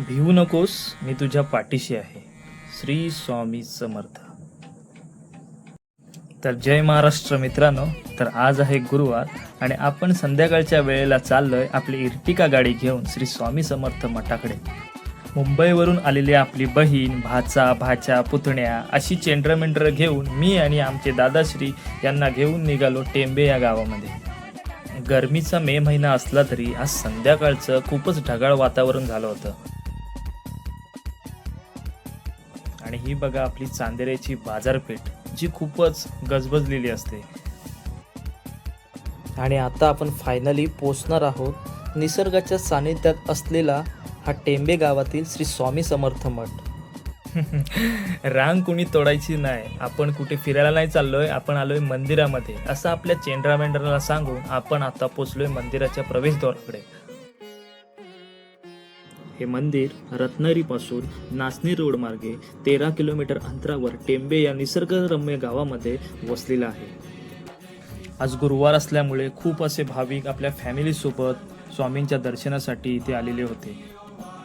भिवू नकोस, मी तुझ्या पाठीशी आहे. श्री स्वामी समर्थ. तर जय महाराष्ट्र मित्रांनो. तर आज आहे गुरुवार आणि आपण संध्याकाळच्या वेळेला चाललोय आपली इर्टिका गाडी घेऊन श्री स्वामी समर्थ मठाकडे. मुंबईवरून आलेली आपली बहीण, भाचा, भाच्या, पुतण्या अशी चेंडरमेंडर घेऊन मी आणि आमचे दादाश्री यांना घेऊन निघालो टेंबे या गावामध्ये. गरमीचा मे महिना असला तरी आज संध्याकाळचं खूपच ढगाळ वातावरण झालं होतं. आणि ही बघा आपली चांदेऱ्याची बाजारपेठ, जी खूपच गजबजलेली असते. आणि आता आपण फायनली पोचणार आहोत निसर्गाच्या सानिध्यात असलेला हा टेंबे गावातील श्री स्वामी समर्थ मठ. रांग कोणी तोडायची नाही. आपण कुठे फिरायला नाही चाललोय, आपण आलोय मंदिरामध्ये असं आपल्या चेंड्रामेंढराला सांगून आपण आता पोचलोय मंदिराच्या प्रवेशद्वाराकडे. हे मंदिर रत्नागिरीपासून नाचणी रोड मार्गे 13 किलोमीटर अंतरावर टेंबे या निसर्गरम्य गावामध्ये वसलेलं आहे. आज गुरुवार असल्यामुळे खूप असे भाविक आपल्या फॅमिलीसोबत स्वामींच्या दर्शनासाठी इथे आलेले होते.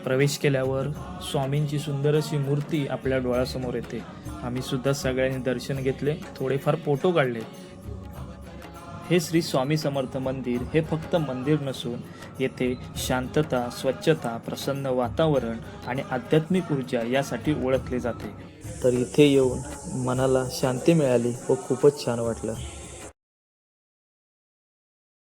प्रवेश केल्यावर स्वामींची सुंदर अशी मूर्ती आपल्या डोळ्यासमोर येते. आम्ही सुद्धा सगळ्यांनी दर्शन घेतले, थोडेफार फोटो काढले. हे श्री स्वामी समर्थ मंदिर हे फक्त मंदिर नसून येथे शांतता, स्वच्छता, प्रसन्न वातावरण आणि आध्यात्मिक ऊर्जा यासाठी ओळखले जाते. तर इथे येऊन मनाला शांती मिळाली व खूपच छान वाटलं.